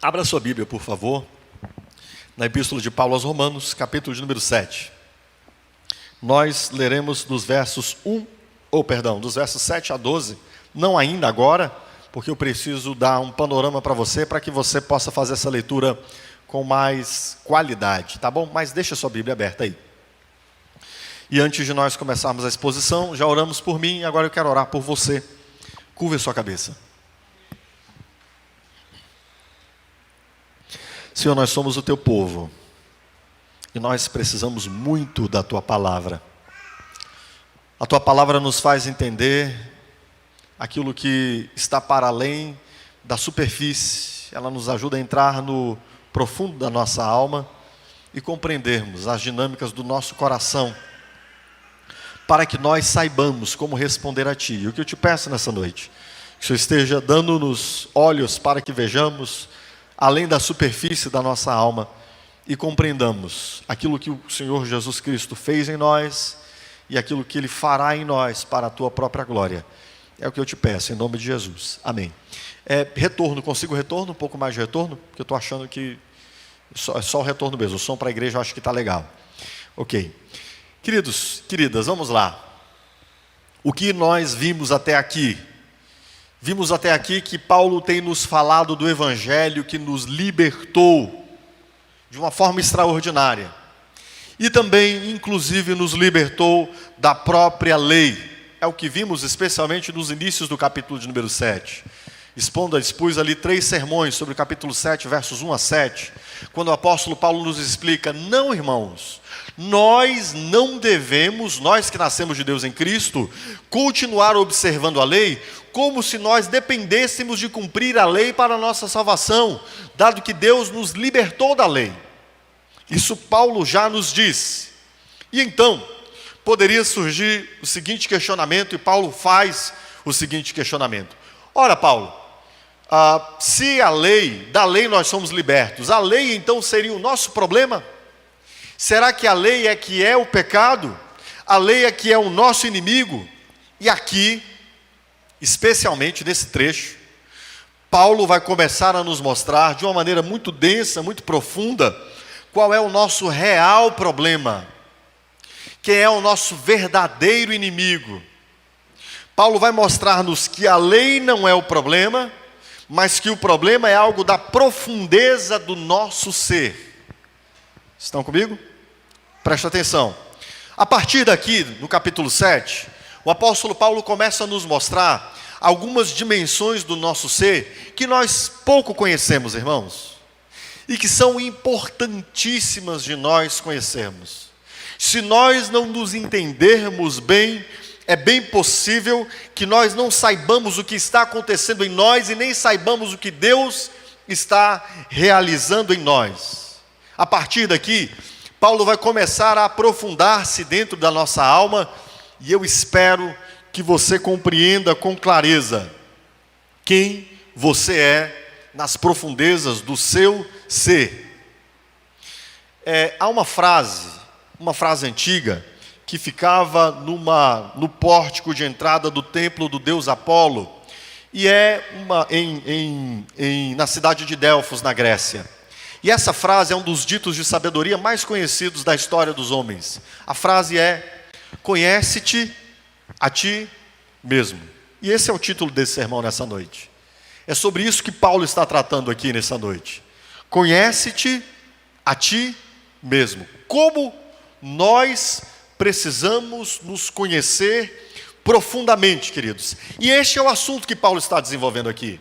Abra sua Bíblia, por favor, na Epístola de Paulo aos Romanos, capítulo de número 7. Nós leremos dos versos dos versos 7 a 12, não ainda agora, porque eu preciso dar um panorama para que você possa fazer essa leitura com mais qualidade, tá bom? Mas deixa a sua Bíblia aberta aí. E antes de nós começarmos a exposição, já oramos por mim, agora eu quero orar por você. Curva a sua cabeça. Senhor, nós somos o teu povo e nós precisamos muito da tua palavra. A tua palavra nos faz entender aquilo que está para além da superfície. Ela nos ajuda a entrar no profundo da nossa alma e compreendermos as dinâmicas do nosso coração, para que nós saibamos como responder a ti. E o que eu te peço nessa noite, que o Senhor esteja dando-nos olhos para que vejamos além da superfície da nossa alma e compreendamos aquilo que o Senhor Jesus Cristo fez em nós e aquilo que Ele fará em nós para a tua própria glória. É o que eu te peço, em nome de Jesus. Amém. Retorno, consigo retorno? Um pouco mais de retorno? Porque eu estou achando que é só o retorno mesmo. O som para a igreja eu acho que está legal. Ok. Queridos, queridas, vamos lá. O que nós vimos até aqui? Vimos até aqui que Paulo tem nos falado do Evangelho que nos libertou de uma forma extraordinária. E também, inclusive, nos libertou da própria lei. É o que vimos especialmente nos inícios do capítulo de número 7. Expus ali 3 sermões sobre o capítulo 7, versos 1 a 7. Quando o apóstolo Paulo nos explica, não, irmãos, nós não devemos, nós que nascemos de Deus em Cristo, continuar observando a lei como se nós dependêssemos de cumprir a lei para a nossa salvação, dado que Deus nos libertou da lei. Isso Paulo já nos diz. E então, poderia surgir o seguinte questionamento, e Paulo faz o seguinte questionamento. Ora, Paulo, se da lei nós somos libertos, a lei então seria o nosso problema? Será que a lei é que é o pecado? A lei é que é o nosso inimigo? E aqui, especialmente nesse trecho, Paulo vai começar a nos mostrar de uma maneira muito densa, muito profunda, qual é o nosso real problema, quem é o nosso verdadeiro inimigo. Paulo vai mostrar-nos que a lei não é o problema, mas que o problema é algo da profundeza do nosso ser. Estão comigo? Presta atenção. A partir daqui, no capítulo 7, o apóstolo Paulo começa a nos mostrar algumas dimensões do nosso ser que nós pouco conhecemos, irmãos, e que são importantíssimas de nós conhecermos. Se nós não nos entendermos bem, é bem possível que nós não saibamos o que está acontecendo em nós e nem saibamos o que Deus está realizando em nós. A partir daqui, Paulo vai começar a aprofundar-se dentro da nossa alma e eu espero que você compreenda com clareza quem você é nas profundezas do seu ser. Há uma frase antiga que ficava no pórtico de entrada do templo do deus Apolo, e na cidade de Delfos, na Grécia. E essa frase é um dos ditos de sabedoria mais conhecidos da história dos homens. A frase é: conhece-te a ti mesmo. E esse é o título desse sermão nessa noite. É sobre isso que Paulo está tratando aqui nessa noite. Conhece-te a ti mesmo. Como nós precisamos nos conhecer profundamente, queridos. E este é o assunto que Paulo está desenvolvendo aqui.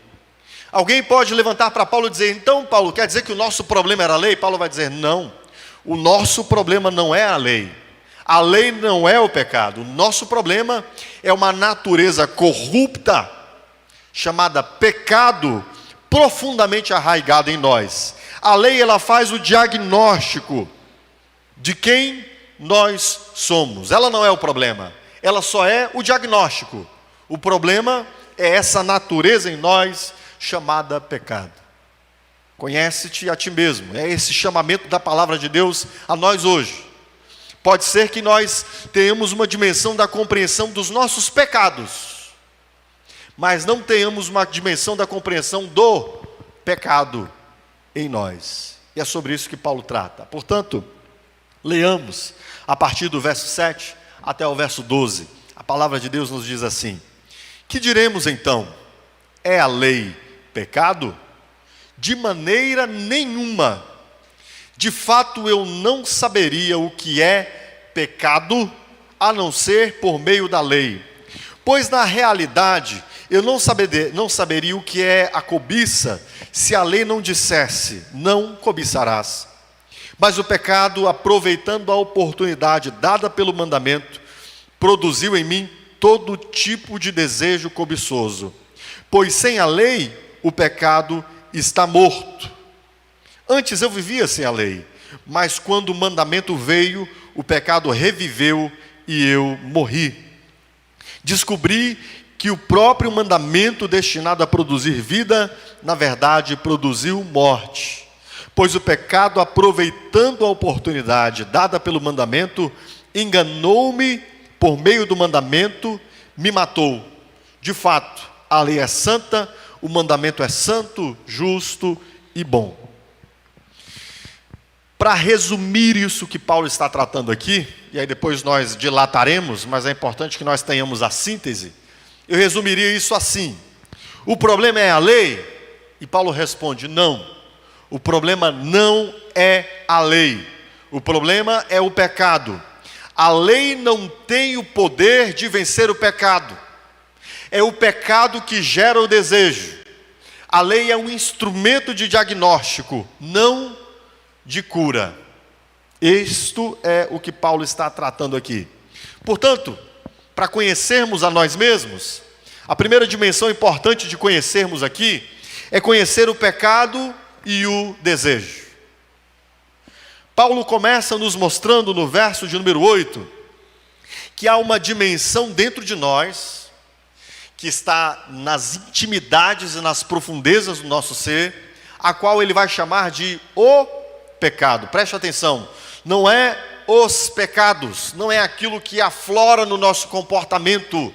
Alguém pode levantar para Paulo e dizer: então, Paulo, quer dizer que o nosso problema era a lei? Paulo vai dizer: não, o nosso problema não é a lei. A lei não é o pecado. O nosso problema é uma natureza corrupta, chamada pecado, profundamente arraigada em nós. A lei, ela faz o diagnóstico de quem nós somos. Ela não é o problema, ela só é o diagnóstico. O problema é essa natureza em nós, chamada pecado. Conhece-te a ti mesmo. É esse chamamento da palavra de Deus a nós hoje. Pode ser que nós tenhamos uma dimensão da compreensão dos nossos pecados, mas não tenhamos uma dimensão da compreensão do pecado em nós. E é sobre isso que Paulo trata. Portanto, leamos a partir do verso 7 até o verso 12. A palavra de Deus nos diz assim: que diremos então? É a lei pecado? De maneira nenhuma. De fato, eu não saberia o que é pecado, a não ser por meio da lei. Pois na realidade, eu não saberia o que é a cobiça, se a lei não dissesse, não cobiçarás. Mas o pecado, aproveitando a oportunidade dada pelo mandamento, produziu em mim todo tipo de desejo cobiçoso. Pois sem a lei, o pecado está morto. Antes eu vivia sem a lei, mas quando o mandamento veio, o pecado reviveu e eu morri. Descobri que o próprio mandamento destinado a produzir vida, na verdade, produziu morte. Pois o pecado, aproveitando a oportunidade dada pelo mandamento, enganou-me por meio do mandamento, me matou. De fato, a lei é santa, o mandamento é santo, justo e bom. Para resumir isso que Paulo está tratando aqui, e aí depois nós dilataremos, mas é importante que nós tenhamos a síntese, eu resumiria isso assim: o problema é a lei? E Paulo responde: não, o problema não é a lei, o problema é o pecado. A lei não tem o poder de vencer o pecado, é o pecado que gera o desejo. A lei é um instrumento de diagnóstico, não de cura. Isto é o que Paulo está tratando aqui. Portanto, para conhecermos a nós mesmos, a primeira dimensão importante de conhecermos aqui é conhecer o pecado e o desejo. Paulo começa nos mostrando no verso de número 8 que há uma dimensão dentro de nós que está nas intimidades e nas profundezas do nosso ser, a qual ele vai chamar de o pecado. Preste atenção, não é os pecados, não é aquilo que aflora no nosso comportamento,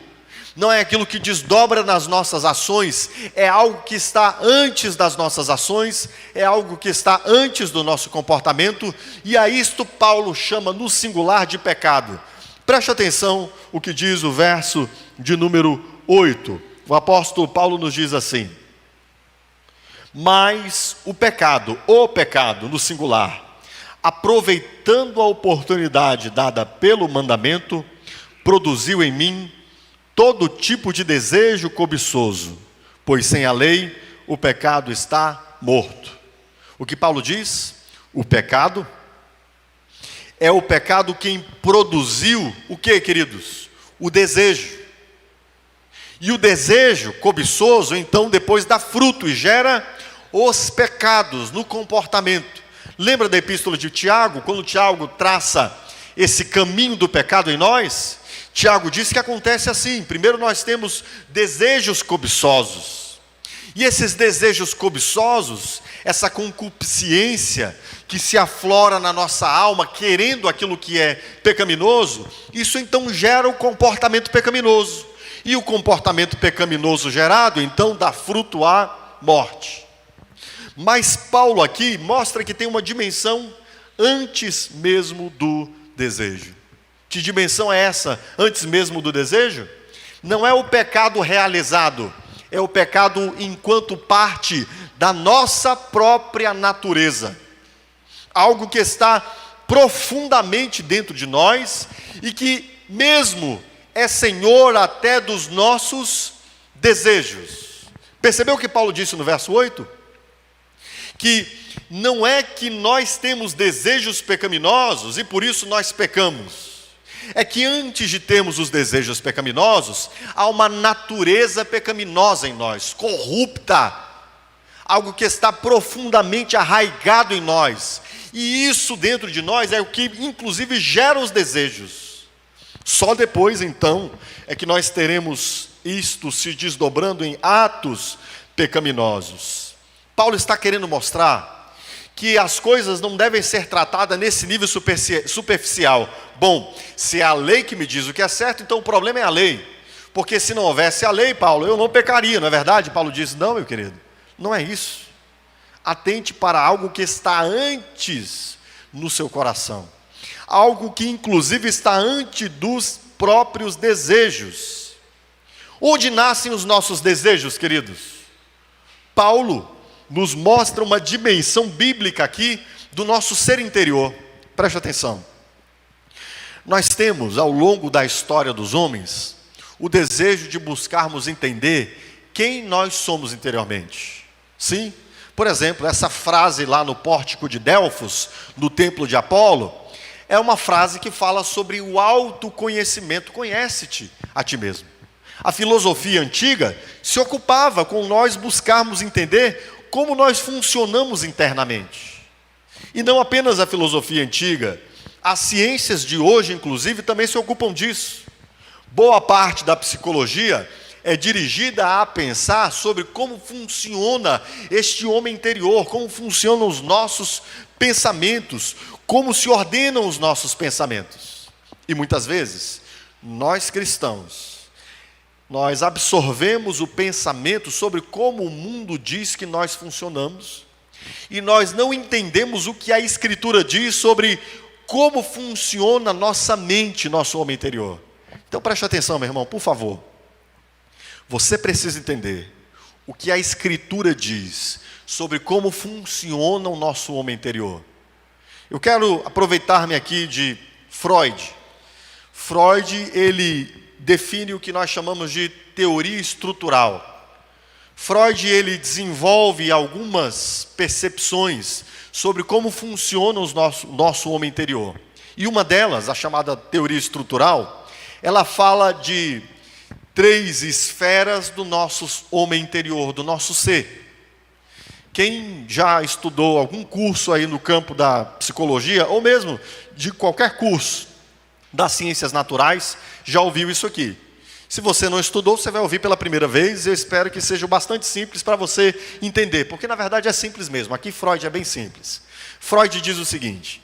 não é aquilo que desdobra nas nossas ações, é algo que está antes das nossas ações, é algo que está antes do nosso comportamento, e a isto Paulo chama no singular de pecado. Preste atenção o que diz o verso de número 8. O apóstolo Paulo nos diz assim: mas o pecado no singular, aproveitando a oportunidade dada pelo mandamento, produziu em mim todo tipo de desejo cobiçoso, pois sem a lei o pecado está morto. O que Paulo diz? O pecado é o pecado quem produziu o que, queridos? O desejo. E o desejo cobiçoso, então, depois dá fruto e gera os pecados no comportamento. Lembra da epístola de Tiago, quando Tiago traça esse caminho do pecado em nós? Tiago diz que acontece assim: primeiro nós temos desejos cobiçosos, e esses desejos cobiçosos, essa concupiscência que se aflora na nossa alma, querendo aquilo que é pecaminoso, isso então gera o comportamento pecaminoso, e o comportamento pecaminoso gerado, então dá fruto à morte. Mas Paulo aqui mostra que tem uma dimensão antes mesmo do desejo. Que dimensão é essa antes mesmo do desejo? Não é o pecado realizado, é o pecado enquanto parte da nossa própria natureza. Algo que está profundamente dentro de nós e que mesmo é senhor até dos nossos desejos. Percebeu o que Paulo disse no verso 8? Que não é que nós temos desejos pecaminosos e por isso nós pecamos. É que antes de termos os desejos pecaminosos, há uma natureza pecaminosa em nós, corrupta. Algo que está profundamente arraigado em nós. E isso dentro de nós é o que inclusive gera os desejos. Só depois então é que nós teremos isto se desdobrando em atos pecaminosos. Paulo está querendo mostrar que as coisas não devem ser tratadas nesse nível superficial. Bom, se é a lei que me diz o que é certo, então o problema é a lei. Porque se não houvesse a lei, Paulo, eu não pecaria, não é verdade? Paulo diz, não, meu querido, não é isso. Atente para algo que está antes no seu coração. Algo que inclusive está antes dos próprios desejos. Onde nascem os nossos desejos, queridos? Paulo nos mostra uma dimensão bíblica aqui do nosso ser interior. Preste atenção. Nós temos, ao longo da história dos homens, o desejo de buscarmos entender quem nós somos interiormente. Sim, por exemplo, essa frase lá no pórtico de Delfos, no templo de Apolo, é uma frase que fala sobre o autoconhecimento. Conhece-te a ti mesmo. A filosofia antiga se ocupava com nós buscarmos entender como nós funcionamos internamente. E não apenas a filosofia antiga, as ciências de hoje, inclusive, também se ocupam disso. Boa parte da psicologia é dirigida a pensar sobre como funciona este homem interior, como funcionam os nossos pensamentos, como se ordenam os nossos pensamentos. E muitas vezes, nós cristãos, nós absorvemos o pensamento sobre como o mundo diz que nós funcionamos, e nós não entendemos o que a Escritura diz sobre como funciona nossa mente, nosso homem interior. Então preste atenção, meu irmão, por favor. Você precisa entender o que a Escritura diz sobre como funciona o nosso homem interior. Eu quero aproveitar-me aqui de Freud. Freud, ele define o que nós chamamos de teoria estrutural. Freud, ele desenvolve algumas percepções sobre como funciona o nosso homem interior. E uma delas, a chamada teoria estrutural, ela fala de 3 esferas do nosso homem interior, do nosso ser. Quem já estudou algum curso aí no campo da psicologia, ou mesmo de qualquer curso das ciências naturais, já ouviu isso aqui. Se você não estudou, você vai ouvir pela primeira vez, eu espero que seja bastante simples para você entender, porque na verdade é simples mesmo, aqui Freud é bem simples. Freud diz o seguinte,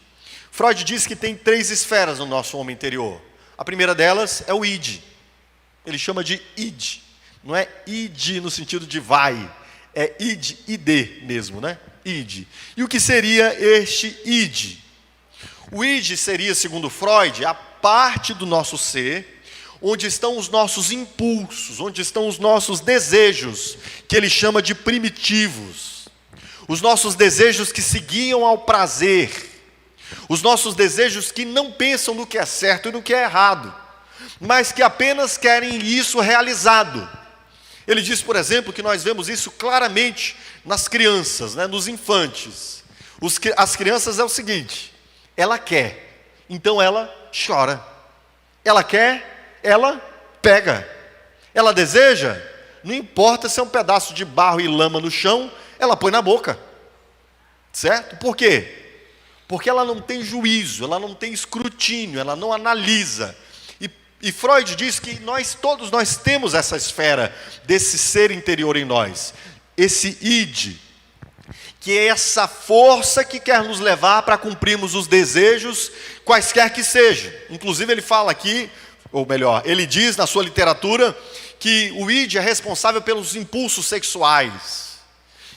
Freud diz que tem 3 esferas no nosso homem interior. A primeira delas é o id, ele chama de id, não é id no sentido de vai, é id mesmo, né? Id. E o que seria este id? O id seria, segundo Freud, a parte do nosso ser onde estão os nossos impulsos, onde estão os nossos desejos, que ele chama de primitivos. Os nossos desejos que se guiam ao prazer, os nossos desejos que não pensam no que é certo e no que é errado, mas que apenas querem isso realizado. Ele diz, por exemplo, que nós vemos isso claramente nas crianças, né, nos infantes. As crianças é o seguinte, ela quer, então ela chora. Ela quer, ela pega. Ela deseja, não importa se é um pedaço de barro e lama no chão, ela põe na boca. Certo? Por quê? Porque ela não tem juízo, ela não tem escrutínio, ela não analisa. E Freud diz que todos nós temos essa esfera desse ser interior em nós. Esse id, que é essa força que quer nos levar para cumprirmos os desejos, quaisquer que sejam. Inclusive ele fala aqui, ou melhor, ele diz na sua literatura, que o id é responsável pelos impulsos sexuais.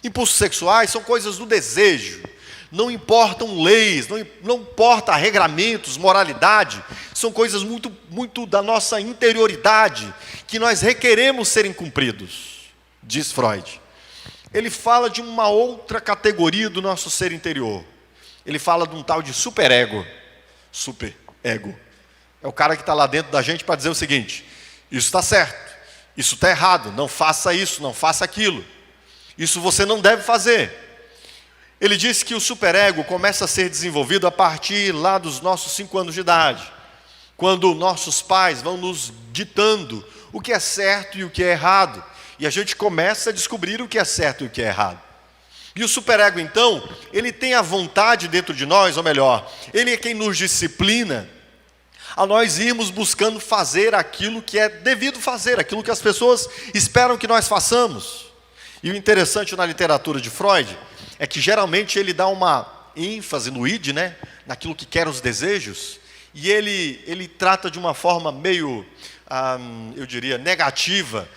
Impulsos sexuais são coisas do desejo. Não importam leis, não importa regramentos, moralidade, são coisas muito da nossa interioridade, que nós requeremos serem cumpridos, diz Freud. Ele fala de uma outra categoria do nosso ser interior. Ele fala de um tal de superego. Superego. É o cara que está lá dentro da gente para dizer o seguinte, isso está certo, isso está errado, não faça isso, não faça aquilo. Isso você não deve fazer. Ele disse que o superego começa a ser desenvolvido a partir lá dos nossos 5 anos de idade, quando nossos pais vão nos ditando o que é certo e o que é errado, e a gente começa a descobrir o que é certo e o que é errado. E o superego, então, ele tem a vontade dentro de nós, ou melhor, ele é quem nos disciplina a nós irmos buscando fazer aquilo que é devido fazer, aquilo que as pessoas esperam que nós façamos. E o interessante na literatura de Freud é que geralmente ele dá uma ênfase no id, né? Naquilo que quer os desejos, e ele trata de uma forma meio, eu diria, negativa,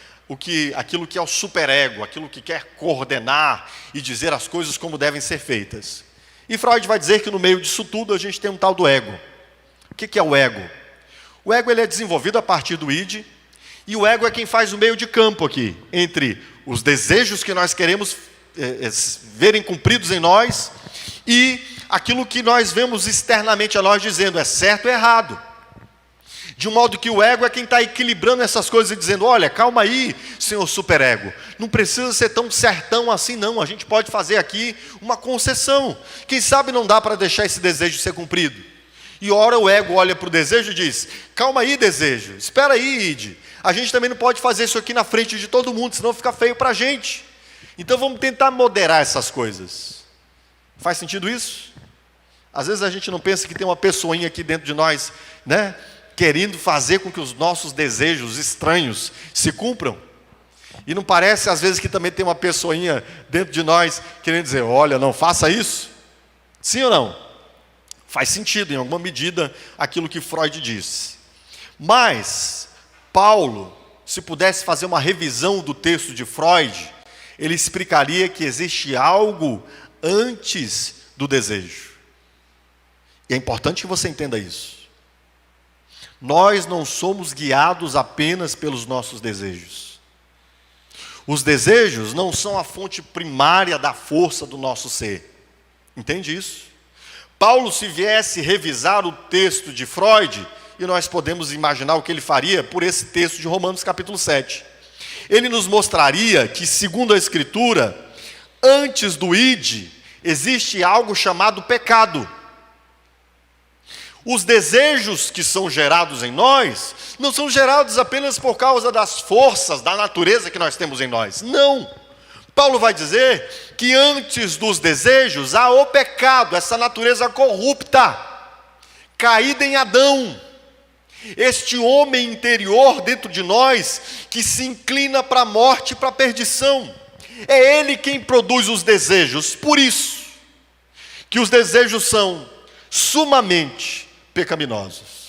aquilo que é o superego, aquilo que quer coordenar e dizer as coisas como devem ser feitas. E Freud vai dizer que no meio disso tudo a gente tem um tal do ego. O que é o ego? O ego ele é desenvolvido a partir do id, e o ego é quem faz o meio de campo aqui, entre os desejos que nós queremos verem cumpridos em nós, e aquilo que nós vemos externamente a nós dizendo é certo ou errado. De um modo que o ego é quem está equilibrando essas coisas e dizendo, olha, calma aí, senhor superego, não precisa ser tão certão assim não, a gente pode fazer aqui uma concessão. Quem sabe não dá para deixar esse desejo ser cumprido. E ora o ego olha para o desejo e diz, calma aí desejo, espera aí id, a gente também não pode fazer isso aqui na frente de todo mundo, senão fica feio para a gente. Então vamos tentar moderar essas coisas. Faz sentido isso? Às vezes a gente não pensa que tem uma pessoinha aqui dentro de nós, né, querendo fazer com que os nossos desejos estranhos se cumpram. E não parece às vezes que também tem uma pessoinha dentro de nós querendo dizer, olha, não faça isso? Sim ou não? Faz sentido, em alguma medida, aquilo que Freud disse. Mas, Paulo, se pudesse fazer uma revisão do texto de Freud, ele explicaria que existe algo antes do desejo. E é importante que você entenda isso. Nós não somos guiados apenas pelos nossos desejos. Os desejos não são a fonte primária da força do nosso ser. Entende isso? Paulo, se viesse revisar o texto de Freud, e nós podemos imaginar o que ele faria por esse texto de Romanos capítulo 7. Ele nos mostraria que, segundo a Escritura, antes do id, existe algo chamado pecado. Os desejos que são gerados em nós, não são gerados apenas por causa das forças, da natureza que nós temos em nós. Não! Paulo vai dizer que antes dos desejos há o pecado, essa natureza corrupta, caída em Adão. Este homem interior dentro de nós, que se inclina para a morte e para a perdição. É ele quem produz os desejos. Por isso, que os desejos são sumamente pecaminosos.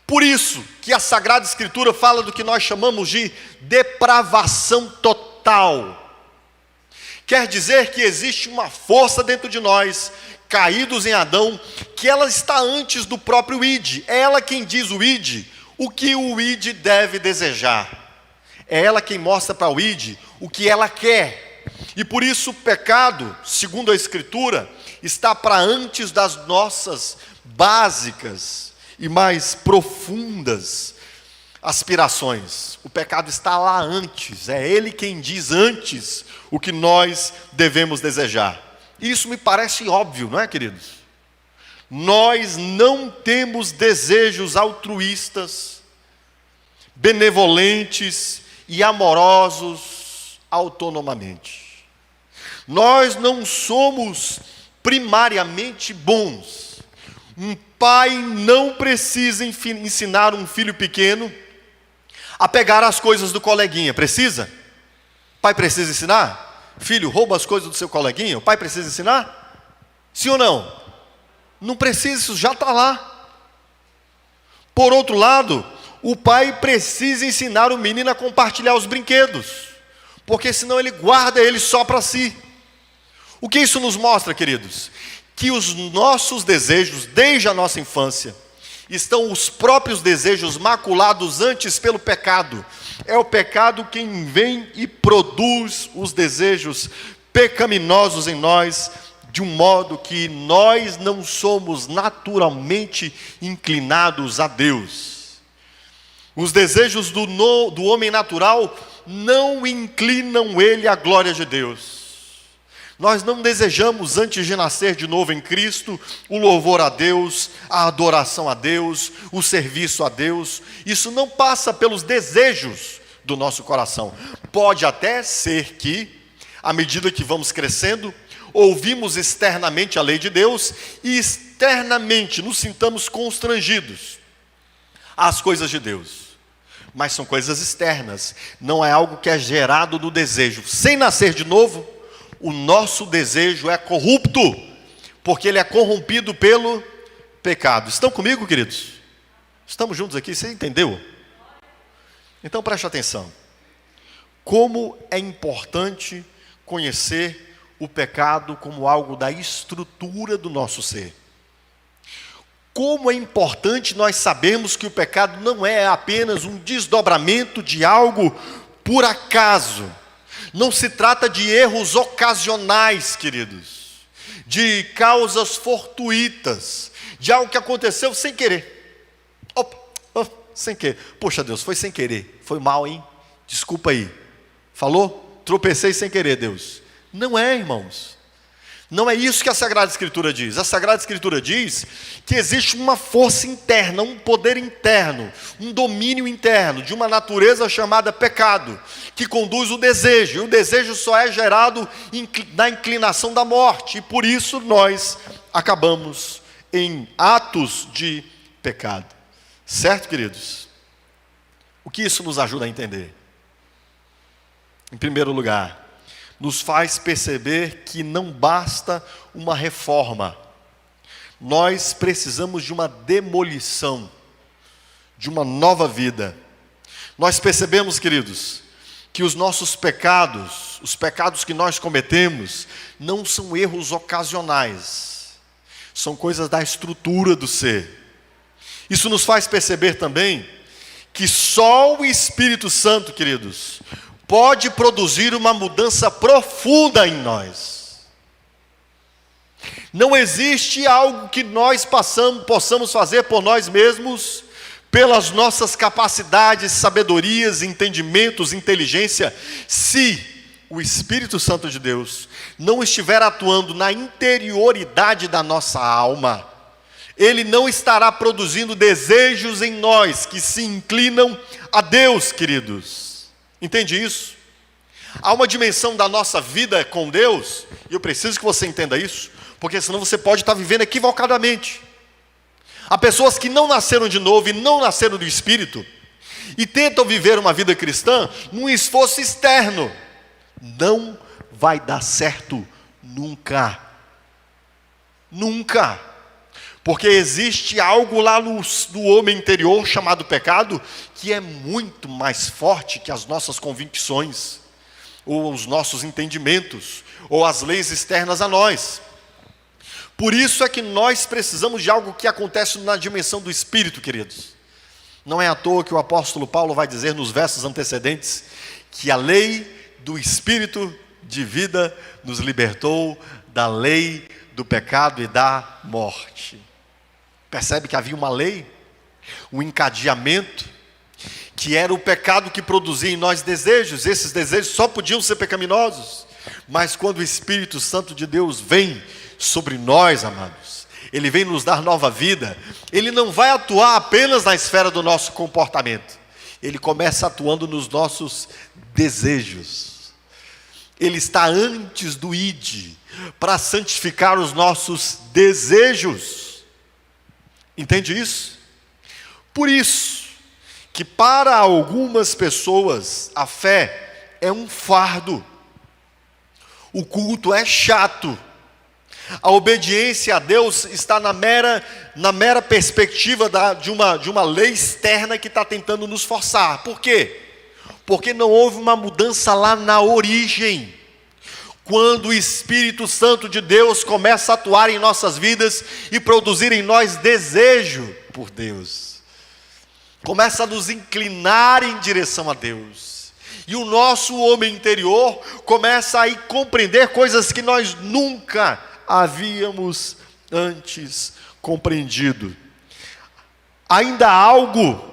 Por isso, que a Sagrada Escritura fala do que nós chamamos de depravação total. Quer dizer que existe uma força dentro de nós, caídos em Adão, que ela está antes do próprio id. É ela quem diz o id, o que o id deve desejar. É ela quem mostra para o id o que ela quer. E por isso o pecado, segundo a Escritura, está para antes das nossas básicas e mais profundas aspirações. O pecado está lá antes, é ele quem diz antes o que nós devemos desejar. Isso me parece óbvio, não é, queridos? Nós não temos desejos altruístas, benevolentes e amorosos autonomamente. Nós não somos primariamente bons. Um pai não precisa ensinar um filho pequeno a pegar as coisas do coleguinha, precisa? Pai precisa ensinar? Filho, rouba as coisas do seu coleguinha, o pai precisa ensinar? Sim ou não? Não precisa, isso já está lá. Por outro lado, o pai precisa ensinar o menino a compartilhar os brinquedos, porque senão ele guarda ele só para si. O que isso nos mostra, queridos? Que os nossos desejos, desde a nossa infância, estão os próprios desejos maculados antes pelo pecado. É o pecado quem vem e produz os desejos pecaminosos em nós, de um modo que nós não somos naturalmente inclinados a Deus. Os desejos do homem natural não inclinam ele à glória de Deus. Nós não desejamos, antes de nascer de novo em Cristo, o louvor a Deus, a adoração a Deus, o serviço a Deus. Isso não passa pelos desejos do nosso coração. Pode até ser que, à medida que vamos crescendo, ouvimos externamente a lei de Deus e externamente nos sintamos constrangidos às coisas de Deus. mas são coisas externas, não é algo que é gerado do desejo. Sem nascer de novo, o nosso desejo é corrupto, porque ele é corrompido pelo pecado. Estão comigo, queridos? Estamos juntos aqui, você entendeu? Então preste atenção. Como é importante conhecer o pecado como algo da estrutura do nosso ser. Como é importante nós sabermos que o pecado não é apenas um desdobramento de algo por acaso. Não se trata de erros ocasionais, queridos, de causas fortuitas, de algo que aconteceu sem querer. Sem querer. Poxa Deus, foi sem querer, foi mal, hein? Desculpa aí. Falou? Tropecei sem querer, Deus. Não é, irmãos. Não é isso que a Sagrada Escritura diz. A Sagrada Escritura diz que existe uma força interna, um poder interno, um domínio interno, de uma natureza chamada pecado, que conduz o desejo. E o desejo só é gerado na inclinação da morte. E por isso nós acabamos em atos de pecado. Certo, queridos? O que isso nos ajuda a entender? Em primeiro lugar, nos faz perceber que não basta uma reforma. Nós precisamos de uma demolição, de uma nova vida. Nós percebemos, queridos, que os nossos pecados, os pecados que nós cometemos, não são erros ocasionais, são coisas da estrutura do ser. Isso nos faz perceber também que só o Espírito Santo, queridos, pode produzir uma mudança profunda em nós. Não existe algo que nós possamos fazer por nós mesmos, pelas nossas capacidades, sabedorias, entendimentos, inteligência, se o Espírito Santo de Deus não estiver atuando na interioridade da nossa alma. Ele não estará produzindo desejos em nós que se inclinam a Deus, queridos. Entende isso? Há uma dimensão da nossa vida com Deus, e eu preciso que você entenda isso, porque senão você pode estar vivendo equivocadamente. Há pessoas que não nasceram de novo e não nasceram do Espírito, e tentam viver uma vida cristã num esforço externo. Não vai dar certo nunca. Nunca. Porque existe algo lá no homem interior chamado pecado, que é muito mais forte que as nossas convicções, ou os nossos entendimentos, ou as leis externas a nós. Por isso é que nós precisamos de algo que acontece na dimensão do Espírito, queridos. Não é à toa que o apóstolo Paulo vai dizer nos versos antecedentes, que a lei do Espírito de vida nos libertou da lei do pecado e da morte. Percebe que havia uma lei, um encadeamento, que era o pecado que produzia em nós desejos. Esses desejos só podiam ser pecaminosos. Mas quando o Espírito Santo de Deus vem sobre nós, amados, Ele vem nos dar nova vida. Ele não vai atuar apenas na esfera do nosso comportamento. Ele começa atuando nos nossos desejos. Ele está antes do id, para santificar os nossos desejos. Entende isso? Por isso, que para algumas pessoas, a fé é um fardo. O culto é chato. A obediência a Deus está na mera perspectiva de uma lei externa que está tentando nos forçar. Por quê? Porque não houve uma mudança lá na origem. Quando o Espírito Santo de Deus começa a atuar em nossas vidas e produzir em nós desejo por Deus, começa a nos inclinar em direção a Deus, e o nosso homem interior começa a compreender coisas que nós nunca havíamos antes compreendido. Ainda há algo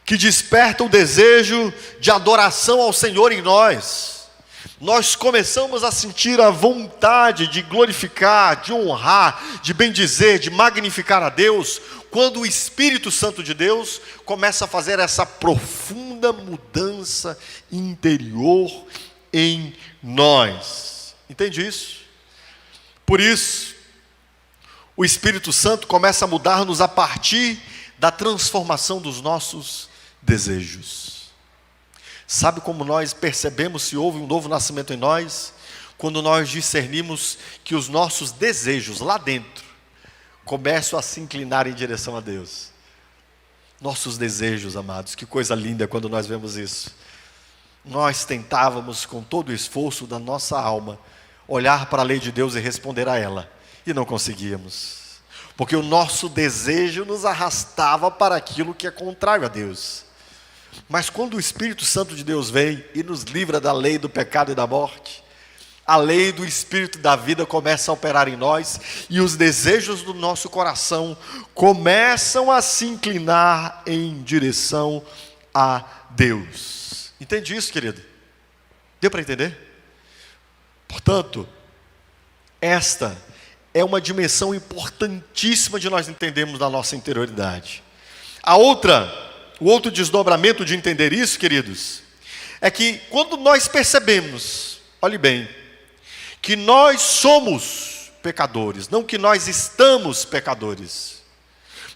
que desperta o desejo de adoração ao Senhor em nós. Nós começamos a sentir a vontade de glorificar, de honrar, de bendizer, de magnificar a Deus, quando o Espírito Santo de Deus começa a fazer essa profunda mudança interior em nós. Entende isso? Por isso, o Espírito Santo começa a mudar-nos a partir da transformação dos nossos desejos. Sabe como nós percebemos se houve um novo nascimento em nós? Quando nós discernimos que os nossos desejos lá dentro começam a se inclinar em direção a Deus. Nossos desejos, amados, que coisa linda quando nós vemos isso. Nós tentávamos com todo o esforço da nossa alma olhar para a lei de Deus e responder a ela, e não conseguíamos, porque o nosso desejo nos arrastava para aquilo que é contrário a Deus. Mas quando o Espírito Santo de Deus vem e nos livra da lei do pecado e da morte, a lei do Espírito da vida começa a operar em nós, e os desejos do nosso coração começam a se inclinar em direção a Deus. Entende isso, querido? Deu para entender? Portanto, esta é uma dimensão importantíssima de nós entendermos da nossa interioridade. O outro desdobramento de entender isso, queridos, é que quando nós percebemos, olhe bem, que nós somos pecadores, não que nós estamos pecadores,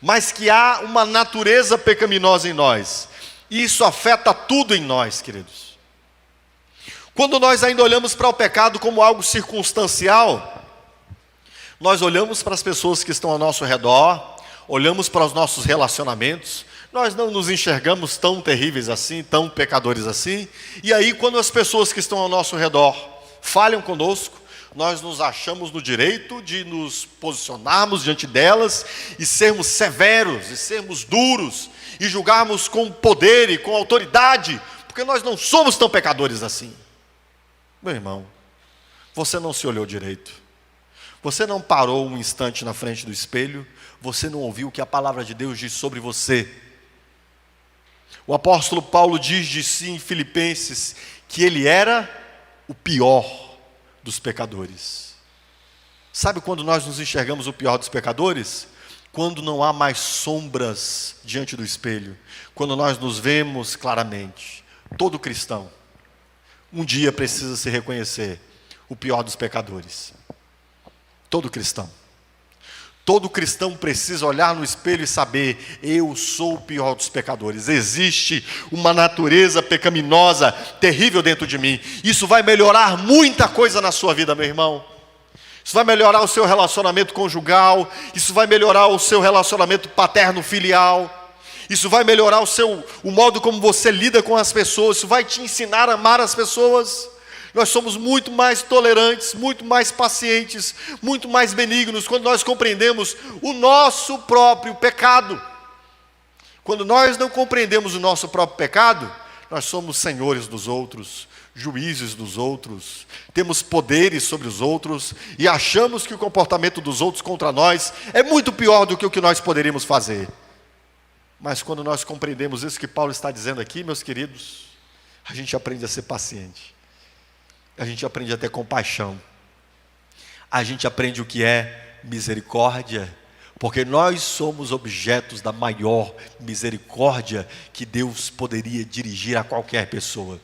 mas que há uma natureza pecaminosa em nós, e isso afeta tudo em nós, queridos. Quando nós ainda olhamos para o pecado como algo circunstancial, nós olhamos para as pessoas que estão ao nosso redor, olhamos para os nossos relacionamentos, nós não nos enxergamos tão terríveis assim, tão pecadores assim, e aí quando as pessoas que estão ao nosso redor falham conosco, nós nos achamos no direito de nos posicionarmos diante delas e sermos severos, e sermos duros, e julgarmos com poder e com autoridade, porque nós não somos tão pecadores assim. Meu irmão, você não se olhou direito, você não parou um instante na frente do espelho, você não ouviu o que a palavra de Deus diz sobre você. O apóstolo Paulo diz de si em Filipenses que ele era o pior dos pecadores. Sabe quando nós nos enxergamos o pior dos pecadores? Quando não há mais sombras diante do espelho, quando nós nos vemos claramente. Todo cristão um dia precisa se reconhecer o pior dos pecadores. Todo cristão. Todo cristão precisa olhar no espelho e saber: eu sou o pior dos pecadores. Existe uma natureza pecaminosa terrível dentro de mim. Isso vai melhorar muita coisa na sua vida, meu irmão. Isso vai melhorar o seu relacionamento conjugal. Isso vai melhorar o seu relacionamento paterno-filial. Isso vai melhorar o modo como você lida com as pessoas. Isso vai te ensinar a amar as pessoas. Nós somos muito mais tolerantes, muito mais pacientes, muito mais benignos quando nós compreendemos o nosso próprio pecado. Quando nós não compreendemos o nosso próprio pecado, nós somos senhores dos outros, juízes dos outros, temos poderes sobre os outros e achamos que o comportamento dos outros contra nós é muito pior do que o que nós poderíamos fazer. Mas quando nós compreendemos isso que Paulo está dizendo aqui, meus queridos, a gente aprende a ser paciente. A gente aprende a ter compaixão. A gente aprende o que é misericórdia, porque nós somos objetos da maior misericórdia que Deus poderia dirigir a qualquer pessoa.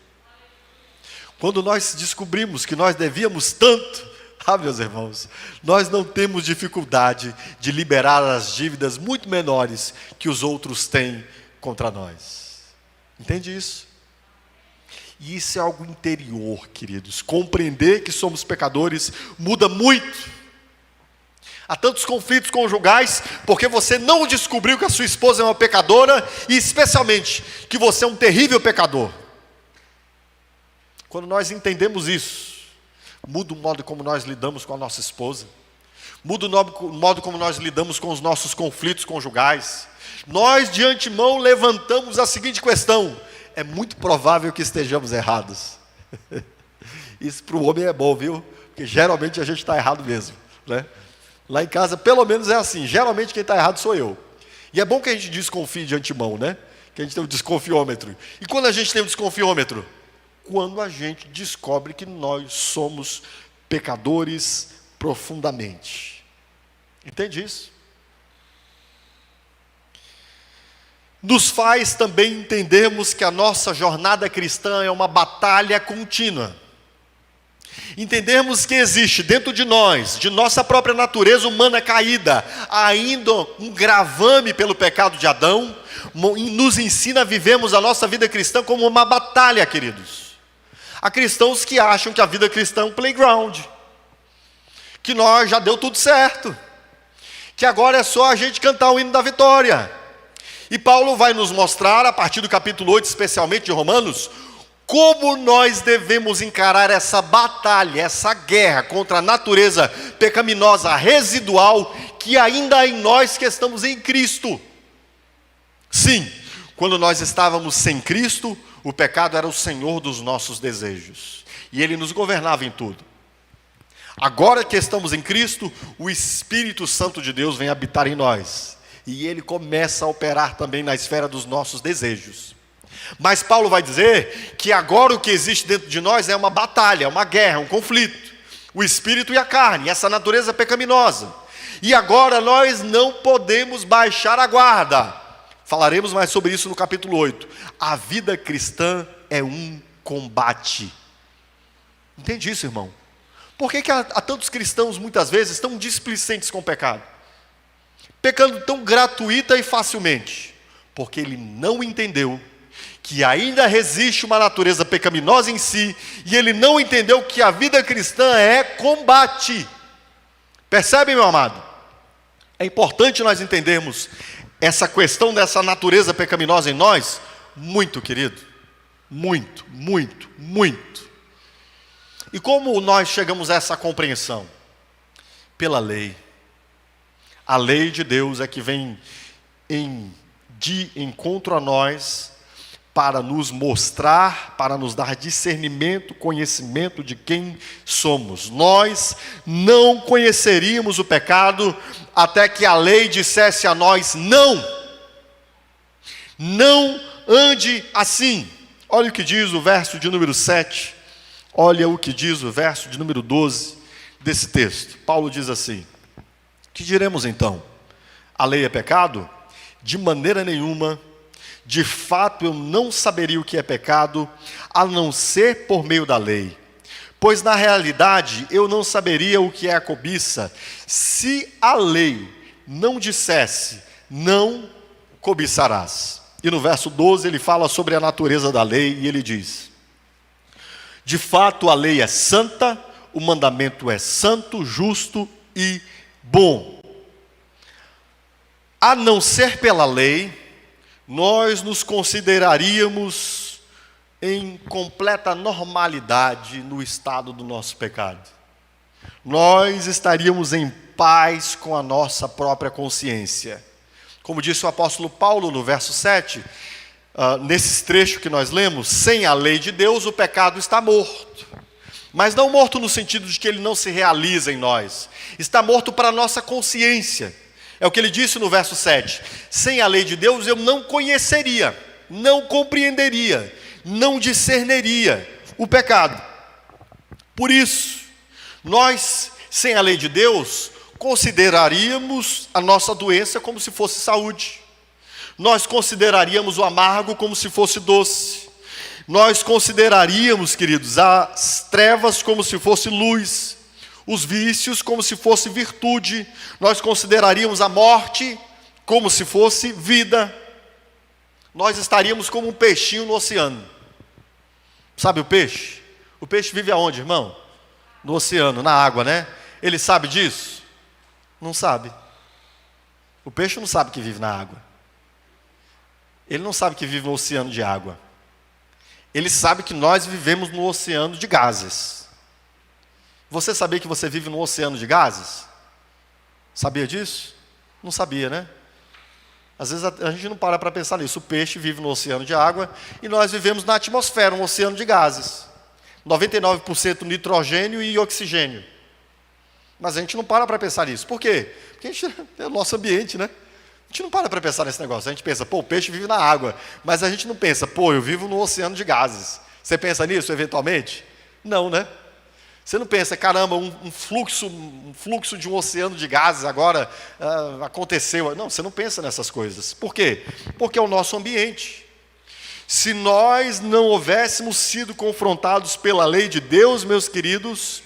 Quando nós descobrimos que nós devíamos tanto, meus irmãos, nós não temos dificuldade de liberar as dívidas muito menores que os outros têm contra nós. Entende isso? E isso é algo interior, queridos. Compreender que somos pecadores muda muito. Há tantos conflitos conjugais porque você não descobriu que a sua esposa é uma pecadora e especialmente que você é um terrível pecador. Quando nós entendemos isso, muda o modo como nós lidamos com a nossa esposa, muda o modo como nós lidamos com os nossos conflitos conjugais. Nós de antemão levantamos a seguinte questão: é muito provável que estejamos errados. Isso para o homem é bom, viu? Porque geralmente a gente está errado mesmo, né? Lá em casa pelo menos é assim, geralmente quem está errado sou eu. E é bom que a gente desconfie de antemão, né? Que a gente tem um desconfiômetro. E quando a gente tem um desconfiômetro? Quando a gente descobre que nós somos pecadores profundamente. Entende isso? Nos faz também entendermos que a nossa jornada cristã é uma batalha contínua. entendermos que existe dentro de nós, de nossa própria natureza humana caída, ainda um gravame pelo pecado de Adão, nos ensina a vivermos a nossa vida cristã como uma batalha, queridos. Há cristãos que acham que a vida cristã é um playground, que nós já deu tudo certo, que agora é só a gente cantar o hino da vitória. E Paulo vai nos mostrar, a partir do capítulo 8, especialmente de Romanos, como nós devemos encarar essa batalha, essa guerra contra a natureza pecaminosa residual que ainda há em nós que estamos em Cristo. Sim, quando nós estávamos sem Cristo, o pecado era o senhor dos nossos desejos, e ele nos governava em tudo. Agora que estamos em Cristo, o Espírito Santo de Deus vem habitar em nós, e ele começa a operar também na esfera dos nossos desejos. Mas Paulo vai dizer que agora o que existe dentro de nós é uma batalha, uma guerra, um conflito. O espírito e a carne, essa natureza pecaminosa. E agora nós não podemos baixar a guarda. Falaremos mais sobre isso no capítulo 8. A vida cristã é um combate. Entende isso, irmão? Por que há tantos cristãos, muitas vezes, tão displicentes com o pecado? Pecando tão gratuita e facilmente? Porque ele não entendeu que ainda resiste uma natureza pecaminosa em si, e ele não entendeu que a vida cristã é combate. Percebe, meu amado? É importante nós entendermos essa questão dessa natureza pecaminosa em nós, muito, querido, muito, muito, muito. E como nós chegamos a essa compreensão? Pela lei. A lei de Deus é que vem de encontro a nós, para nos mostrar, para nos dar discernimento, conhecimento de quem somos. Nós não conheceríamos o pecado até que a lei dissesse a nós: não ande assim. Olha o que diz o verso de número 7, olha o que diz o verso de número 12 desse texto. Paulo diz assim: que diremos então? A lei é pecado? De maneira nenhuma. De fato, eu não saberia o que é pecado, a não ser por meio da lei. Pois, na realidade, eu não saberia o que é a cobiça, se a lei não dissesse: não cobiçarás. E no verso 12, ele fala sobre a natureza da lei, e ele diz: de fato, a lei é santa, o mandamento é santo, justo e bom. A não ser pela lei, nós nos consideraríamos em completa normalidade no estado do nosso pecado. Nós estaríamos em paz com a nossa própria consciência. Como disse o apóstolo Paulo no verso 7, nesse trecho que nós lemos: sem a lei de Deus o pecado está morto. Mas não morto no sentido de que ele não se realiza em nós. Está morto para a nossa consciência. É o que ele disse no verso 7. Sem a lei de Deus eu não conheceria, não compreenderia, não discerniria o pecado. Por isso, nós, sem a lei de Deus, consideraríamos a nossa doença como se fosse saúde. Nós consideraríamos o amargo como se fosse doce. Nós consideraríamos, queridos, as trevas como se fosse luz. Os vícios como se fosse virtude. Nós consideraríamos a morte como se fosse vida. Nós estaríamos como um peixinho no oceano. Sabe o peixe? O peixe vive aonde, irmão? No oceano, na água, né? Ele sabe disso? Não sabe. O peixe não sabe que vive na água. Ele não sabe que vive no oceano de água. Ele sabe que nós vivemos no oceano de gases. Você sabia que você vive num oceano de gases? Sabia disso? Não sabia, né? Às vezes a gente não para pensar nisso. O peixe vive no oceano de água e nós vivemos na atmosfera, um oceano de gases. 99% nitrogênio e oxigênio. Mas a gente não para pensar nisso. Por quê? Porque a gente é o nosso ambiente, né? A gente não para pensar nesse negócio. A gente pensa: pô, o peixe vive na água. Mas a gente não pensa: pô, eu vivo no oceano de gases. Você pensa nisso eventualmente? Não, né? Você não pensa: caramba, um fluxo de um oceano de gases agora aconteceu. Não, você não pensa nessas coisas. Por quê? Porque é o nosso ambiente. Se nós não houvéssemos sido confrontados pela lei de Deus, meus queridos,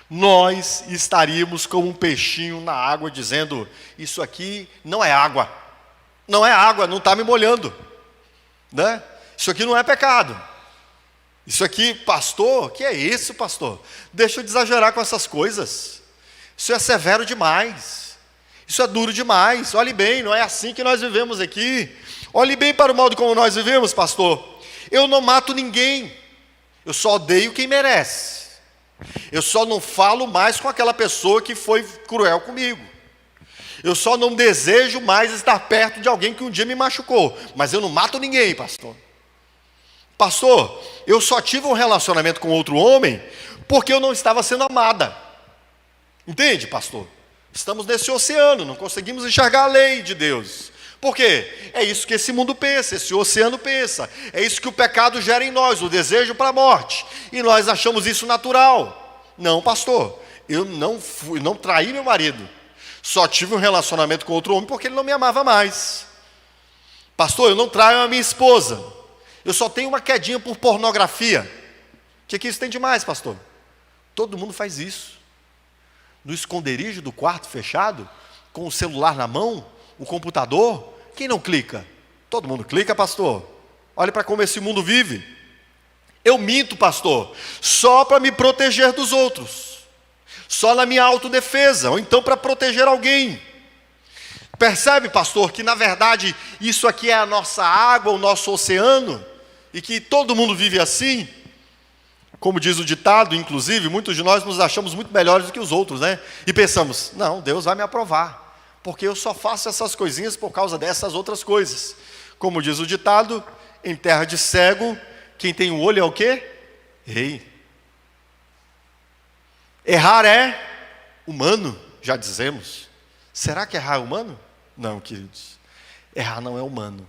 nós estaríamos como um peixinho na água, dizendo: isso aqui não é água, não é água, não está me molhando, né? Isso aqui não é pecado. Isso aqui, pastor, que é isso, pastor? Deixa eu exagerar com essas coisas. Isso é severo demais. Isso é duro demais. Olhe bem, não é assim que nós vivemos aqui. Olhe bem para o modo como nós vivemos, pastor. Eu não mato ninguém. Eu só odeio quem merece. Eu só não falo mais com aquela pessoa que foi cruel comigo. Eu só não desejo mais estar perto de alguém que um dia me machucou. Mas eu não mato ninguém, pastor. Pastor, eu só tive um relacionamento com outro homem porque eu não estava sendo amada. Entende, pastor? Estamos nesse oceano, não conseguimos enxergar a lei de Deus. Por quê? É isso que esse mundo pensa, esse oceano pensa. É isso que o pecado gera em nós, o desejo para a morte. E nós achamos isso natural. Não, pastor, eu não traí meu marido. Só tive um relacionamento com outro homem porque ele não me amava mais. Pastor, eu não traio a minha esposa. Eu só tenho uma quedinha por pornografia. O que isso tem de mais, pastor? Todo mundo faz isso. No esconderijo do quarto fechado, com o celular na mão, o computador, quem não clica? Todo mundo clica, pastor. Olhe para como esse mundo vive. Eu minto, pastor, só para me proteger dos outros. Só na minha autodefesa, ou então para proteger alguém. Percebe, pastor, que na verdade isso aqui é a nossa água, o nosso oceano, e que todo mundo vive assim? Como diz o ditado, inclusive, muitos de nós nos achamos muito melhores do que os outros, né? E pensamos: não, Deus vai me aprovar, porque eu só faço essas coisinhas por causa dessas outras coisas. Como diz o ditado, em terra de cego, quem tem um olho é o quê? Rei. Errar é humano, já dizemos. Será que errar é humano? Não, queridos. Errar não é humano.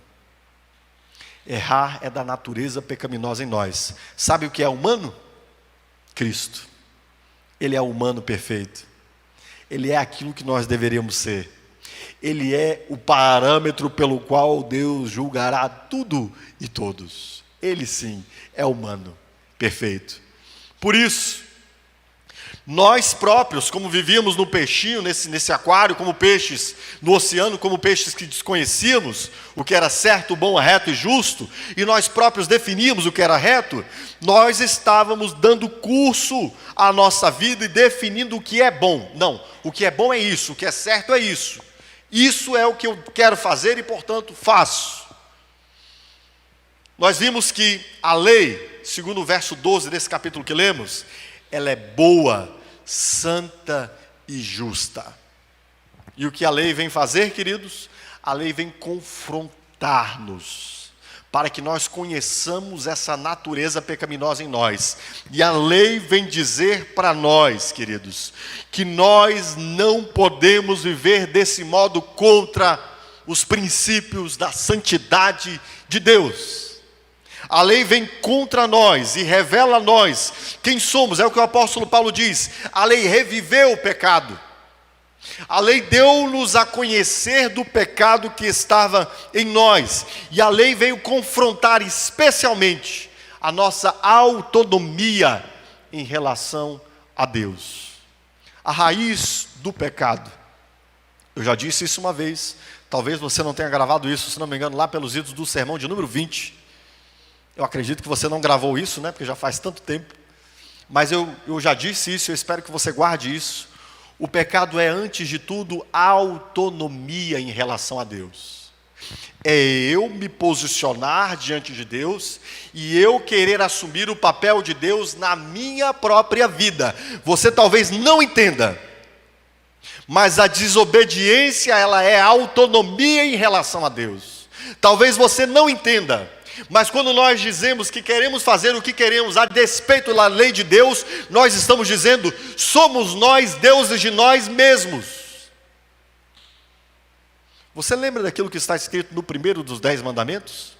Errar é da natureza pecaminosa em nós. Sabe o que é humano? Cristo. Ele é o humano perfeito. Ele é aquilo que nós deveríamos ser. Ele é o parâmetro pelo qual Deus julgará tudo e todos. Ele sim é humano perfeito. Por isso, nós próprios, como vivíamos no peixinho, nesse aquário, como peixes no oceano, como peixes que desconhecíamos o que era certo, bom, reto e justo, e nós próprios definíamos o que era reto, nós estávamos dando curso à nossa vida e definindo o que é bom. Não, o que é bom é isso, o que é certo é isso. Isso é o que eu quero fazer e, portanto, faço. Nós vimos que a lei, segundo o verso 12 desse capítulo que lemos, ela é boa, santa e justa. E o que a lei vem fazer, queridos? A lei vem confrontar-nos, para que nós conheçamos essa natureza pecaminosa em nós. E a lei vem dizer para nós, queridos, que nós não podemos viver desse modo contra os princípios da santidade de Deus. A lei vem contra nós e revela a nós quem somos. É o que o apóstolo Paulo diz: a lei reviveu o pecado. A lei deu-nos a conhecer do pecado que estava em nós. E a lei veio confrontar especialmente a nossa autonomia em relação a Deus. A raiz do pecado. Eu já disse isso uma vez. Talvez você não tenha gravado isso, se não me engano, lá pelos idos do sermão de número 20. Eu acredito que você não gravou isso, né? Porque já faz tanto tempo. Mas eu já disse isso, eu espero que você guarde isso. O pecado é, antes de tudo, autonomia em relação a Deus. É eu me posicionar diante de Deus e eu querer assumir o papel de Deus na minha própria vida. Você talvez não entenda, mas a desobediência, ela é autonomia em relação a Deus. Talvez você não entenda, mas quando nós dizemos que queremos fazer o que queremos a despeito da lei de Deus, nós estamos dizendo: somos nós deuses de nós mesmos. Você lembra daquilo que está escrito no primeiro dos 10 mandamentos?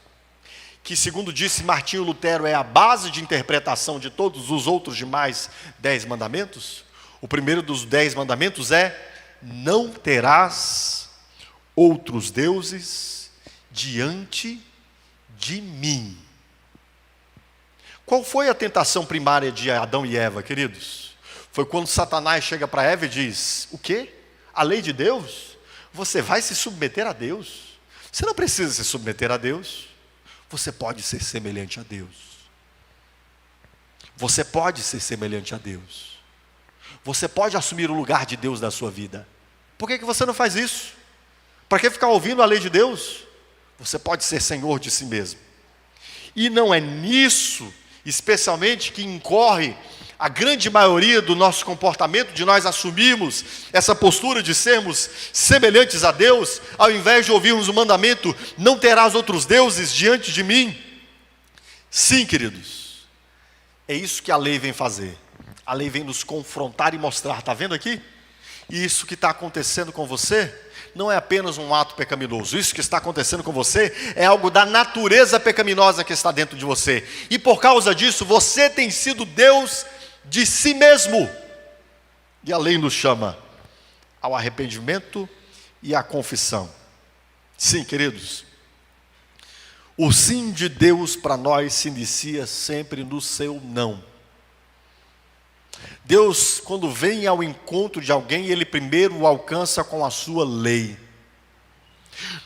Que, segundo disse Martinho Lutero, é a base de interpretação de todos os outros demais 10 mandamentos? O primeiro dos 10 mandamentos é: não terás outros deuses diante de mim. Qual foi a tentação primária de Adão e Eva, queridos? Foi quando Satanás chega para Eva e diz: o quê? A lei de Deus? Você vai se submeter a Deus? Você não precisa se submeter a Deus. Você pode ser semelhante a Deus. Você pode ser semelhante a Deus. Você pode assumir o lugar de Deus na sua vida. Por que você não faz isso? Para que ficar ouvindo a lei de Deus? Você pode ser senhor de si mesmo. E não é nisso, especialmente, que incorre a grande maioria do nosso comportamento, de nós assumirmos essa postura de sermos semelhantes a Deus, ao invés de ouvirmos o mandamento: não terás outros deuses diante de mim. Sim, queridos. É isso que a lei vem fazer. A lei vem nos confrontar e mostrar. Está vendo aqui? E isso que está acontecendo com você não é apenas um ato pecaminoso. Isso que está acontecendo com você é algo da natureza pecaminosa que está dentro de você. E por causa disso, você tem sido Deus de si mesmo. E a lei nos chama ao arrependimento e à confissão. Sim, queridos. O sim de Deus para nós se inicia sempre no seu não. Deus, quando vem ao encontro de alguém, Ele primeiro o alcança com a sua lei.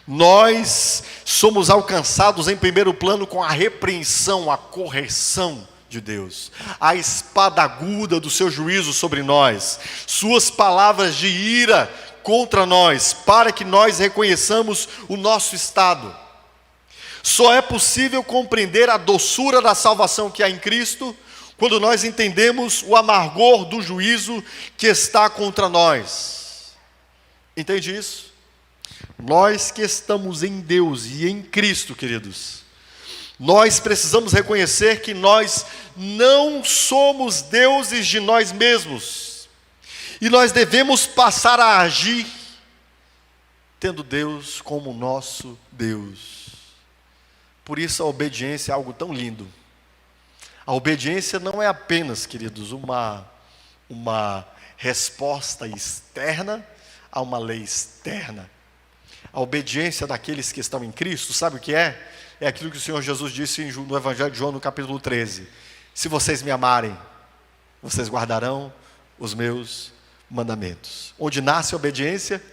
Nós somos alcançados em primeiro plano com a repreensão, a correção de Deus, a espada aguda do seu juízo sobre nós, suas palavras de ira contra nós, para que nós reconheçamos o nosso estado. Só é possível compreender a doçura da salvação que há em Cristo quando nós entendemos o amargor do juízo que está contra nós. Entende isso? Nós que estamos em Deus e em Cristo, queridos, nós precisamos reconhecer que nós não somos deuses de nós mesmos. E nós devemos passar a agir tendo Deus como nosso Deus. Por isso a obediência é algo tão lindo. A obediência não é apenas, queridos, uma resposta externa a uma lei externa. A obediência daqueles que estão em Cristo, sabe o que é? É aquilo que o Senhor Jesus disse no Evangelho de João, no capítulo 13. Se vocês me amarem, vocês guardarão os meus mandamentos. Onde nasce a obediência?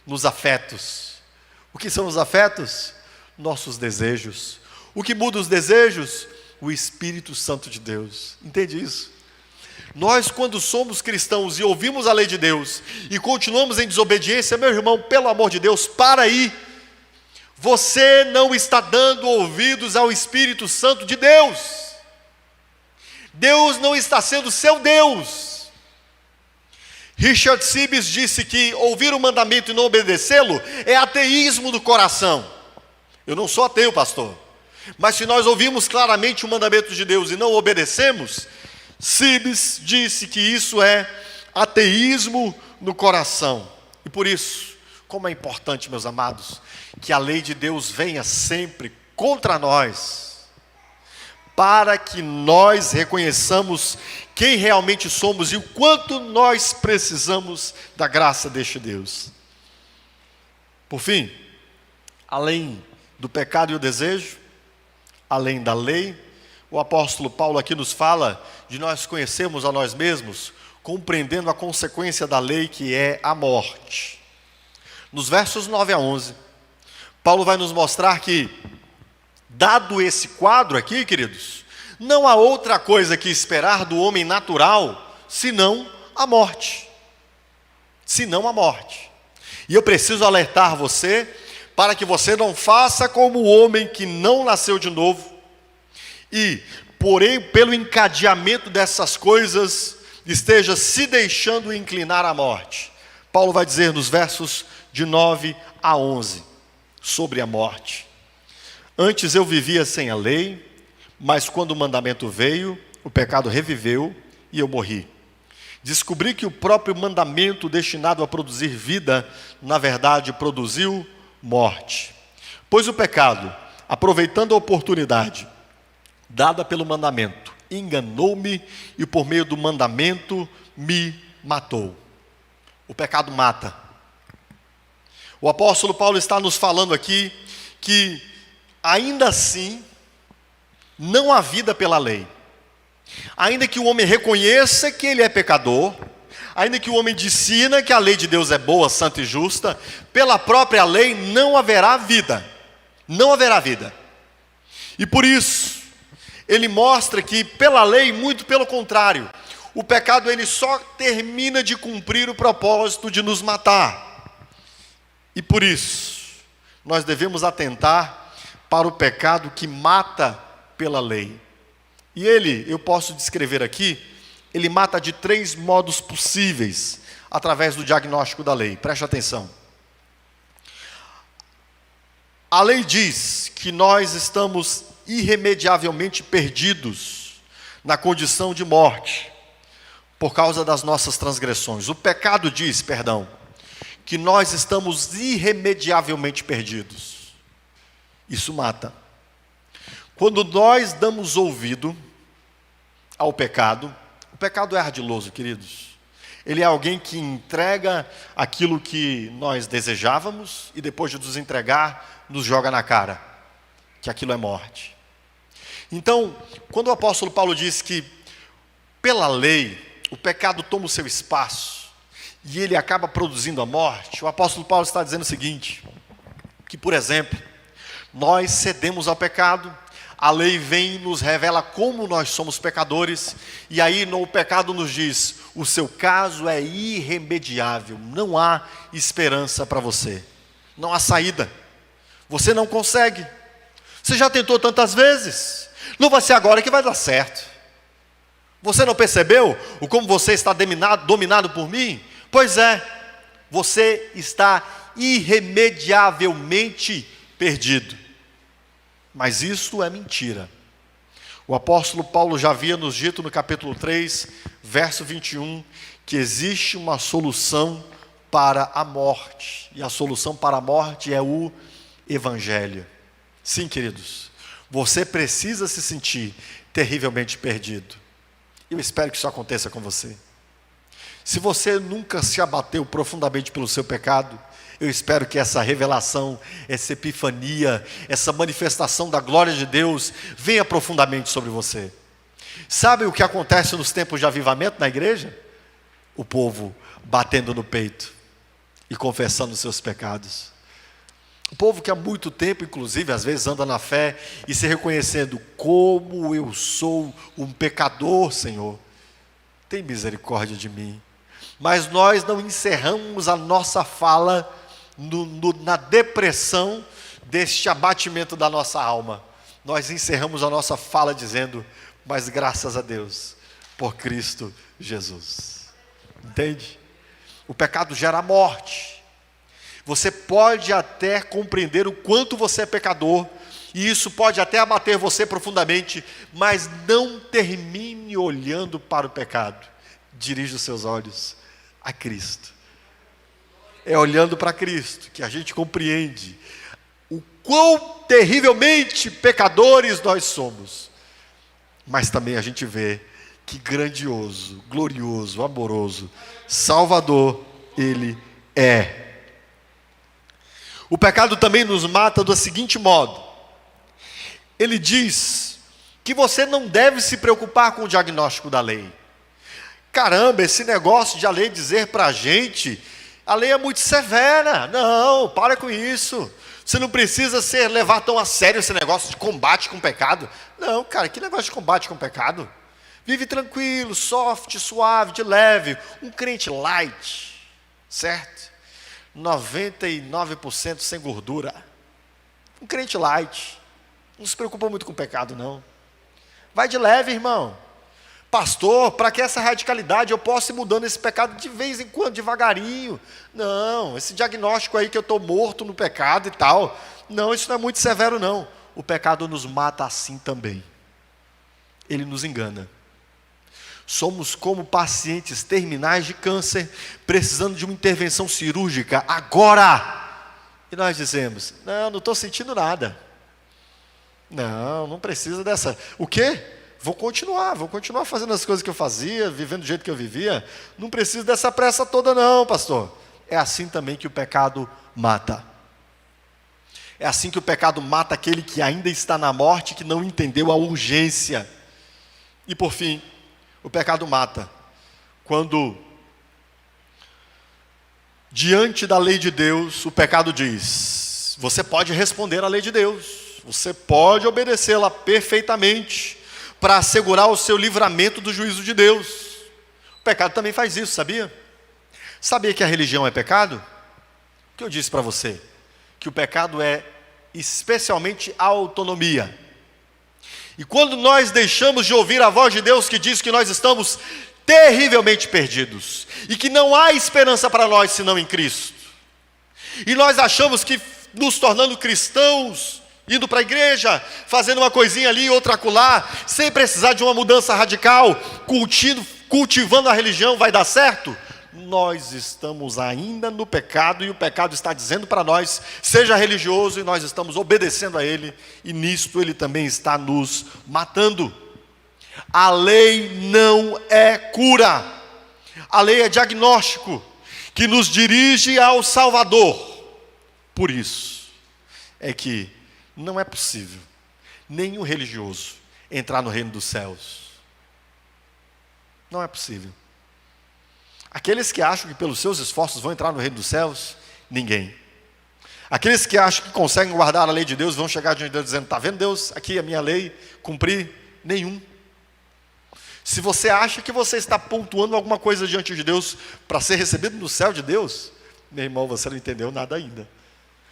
Nos afetos. O que são os afetos? Nossos desejos. O que muda os desejos? O Espírito Santo de Deus. Entende isso? Nós, quando somos cristãos e ouvimos a lei de Deus e continuamos em desobediência, meu irmão, pelo amor de Deus, para aí. Você não está dando ouvidos ao Espírito Santo de Deus. Deus não está sendo seu Deus. Richard Sibbes disse que ouvir o mandamento e não obedecê-lo é ateísmo do coração. Eu não sou ateu, pastor. Mas se nós ouvimos claramente o mandamento de Deus e não obedecemos, Sibbes disse que isso é ateísmo no coração. E por isso, como é importante, meus amados, que a lei de Deus venha sempre contra nós, para que nós reconheçamos quem realmente somos e o quanto nós precisamos da graça deste Deus. Por fim, além do pecado e o desejo, além da lei, o apóstolo Paulo aqui nos fala de nós conhecermos a nós mesmos, compreendendo a consequência da lei, que é a morte. Nos versos 9 a 11, Paulo vai nos mostrar que, dado esse quadro aqui, queridos, não há outra coisa que esperar do homem natural, senão a morte. Senão a morte. E eu preciso alertar você, para que você não faça como o homem que não nasceu de novo, e, porém, pelo encadeamento dessas coisas, esteja se deixando inclinar à morte. Paulo vai dizer nos versos de 9 a 11, sobre a morte. Antes eu vivia sem a lei, mas quando o mandamento veio, o pecado reviveu e eu morri. Descobri que o próprio mandamento destinado a produzir vida, na verdade, produziu morte. Pois o pecado, aproveitando a oportunidade dada pelo mandamento, enganou-me e por meio do mandamento me matou. O pecado mata. O apóstolo Paulo está nos falando aqui que ainda assim, não há vida pela lei. Ainda que o homem reconheça que ele é pecador, ainda que o homem ensina que a lei de Deus é boa, santa e justa, pela própria lei não haverá vida. Não haverá vida. E por isso, ele mostra que pela lei, muito pelo contrário, o pecado ele só termina de cumprir o propósito de nos matar. E por isso, nós devemos atentar para o pecado que mata pela lei. E eu posso descrever aqui, ele mata de 3 modos possíveis, através do diagnóstico da lei. Preste atenção. A lei diz que nós estamos irremediavelmente perdidos na condição de morte, por causa das nossas transgressões. O pecado diz, que nós estamos irremediavelmente perdidos. Isso mata. Quando nós damos ouvido ao pecado, o pecado é ardiloso, queridos. Ele é alguém que entrega aquilo que nós desejávamos e depois de nos entregar, nos joga na cara, que aquilo é morte. Então, quando o apóstolo Paulo diz que pela lei, o pecado toma o seu espaço e ele acaba produzindo a morte, o apóstolo Paulo está dizendo o seguinte, que por exemplo, nós cedemos ao pecado, a lei vem e nos revela como nós somos pecadores, e aí o pecado nos diz, o seu caso é irremediável, não há esperança para você, não há saída, você não consegue, você já tentou tantas vezes, não vai ser agora que vai dar certo, você não percebeu o como você está dominado por mim? Pois é, você está irremediavelmente perdido. Mas isso é mentira. O apóstolo Paulo já havia nos dito no capítulo 3, verso 21, que existe uma solução para a morte. E a solução para a morte é o Evangelho. Sim, queridos, você precisa se sentir terrivelmente perdido. Eu espero que isso aconteça com você. Se você nunca se abateu profundamente pelo seu pecado, eu espero que essa revelação, essa epifania, essa manifestação da glória de Deus venha profundamente sobre você. Sabe o que acontece nos tempos de avivamento na igreja? O povo batendo no peito e confessando os seus pecados. O povo que há muito tempo, inclusive, às vezes anda na fé e se reconhecendo, como eu sou um pecador, Senhor, tem misericórdia de mim. Mas nós não encerramos a nossa fala na depressão deste abatimento da nossa alma. Nós encerramos a nossa fala dizendo, mas graças a Deus, por Cristo Jesus. Entende? O pecado gera morte. Você pode até compreender o quanto você é pecador, e isso pode até abater você profundamente, mas não termine olhando para o pecado. Dirija os seus olhos a Cristo. É olhando para Cristo que a gente compreende o quão terrivelmente pecadores nós somos. Mas também a gente vê que grandioso, glorioso, amoroso, Salvador Ele é. O pecado também nos mata do seguinte modo. Ele diz que você não deve se preocupar com o diagnóstico da lei. Caramba, esse negócio de a lei dizer para a gente, a lei é muito severa. Não, para com isso. Você não precisa levar tão a sério esse negócio de combate com o pecado. Não, cara, que negócio de combate com o pecado? Vive tranquilo, soft, suave, de leve. Um crente light, certo? 99% sem gordura. Um crente light. Não se preocupa muito com o pecado, não. Vai de leve, irmão. Pastor, para que essa radicalidade? Eu posso ir mudando esse pecado de vez em quando, devagarinho. Não, esse diagnóstico aí que eu estou morto no pecado e tal. Não, isso não é muito severo, não. O pecado nos mata assim também. Ele nos engana. Somos como pacientes terminais de câncer, precisando de uma intervenção cirúrgica agora. E nós dizemos, não estou sentindo nada. Não precisa dessa. O quê? Vou continuar fazendo as coisas que eu fazia, vivendo do jeito que eu vivia. Não preciso dessa pressa toda não, pastor. É assim também que o pecado mata. É assim que o pecado mata aquele que ainda está na morte, que não entendeu a urgência. E por fim, o pecado mata quando, diante da lei de Deus, o pecado diz: você pode responder à lei de Deus, você pode obedecê-la perfeitamente para assegurar o seu livramento do juízo de Deus. O pecado também faz isso, sabia? Sabia que a religião é pecado? O que eu disse para você? Que o pecado é especialmente a autonomia. E quando nós deixamos de ouvir a voz de Deus que diz que nós estamos terrivelmente perdidos e que não há esperança para nós senão em Cristo, e nós achamos que nos tornando cristãos, indo para a igreja, fazendo uma coisinha ali, outra acolá, sem precisar de uma mudança radical, cultivando a religião, vai dar certo? Nós estamos ainda no pecado, e o pecado está dizendo para nós: seja religioso, e nós estamos obedecendo a ele, e nisto ele também está nos matando. A lei não é cura, a lei é diagnóstico, que nos dirige ao Salvador. Por isso é que não é possível nenhum religioso entrar no reino dos céus. Não é possível. Aqueles que acham que pelos seus esforços vão entrar no reino dos céus, ninguém. Aqueles que acham que conseguem guardar a lei de Deus, vão chegar diante de Deus dizendo: está vendo, Deus, aqui a minha lei, cumpri? Nenhum. Se você acha que você está pontuando alguma coisa diante de Deus para ser recebido no céu de Deus, meu irmão, você não entendeu nada ainda.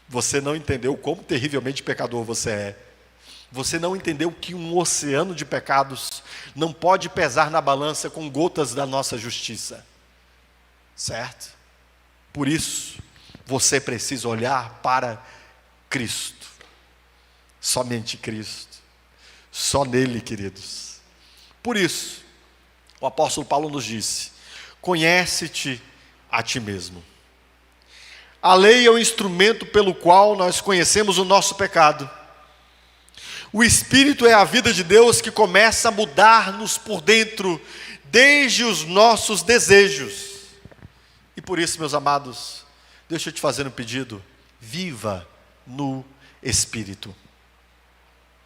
Você não entendeu como terrivelmente pecador você é. Você não entendeu que um oceano de pecados não pode pesar na balança com gotas da nossa justiça. Certo? Por isso, você precisa olhar para Cristo. Somente Cristo. Só nele, queridos. Por isso, o apóstolo Paulo nos disse: conhece-te a ti mesmo. A lei é o instrumento pelo qual nós conhecemos o nosso pecado. O Espírito é a vida de Deus que começa a mudar-nos por dentro, desde os nossos desejos. E por isso, meus amados, deixa eu te fazer um pedido: viva no Espírito.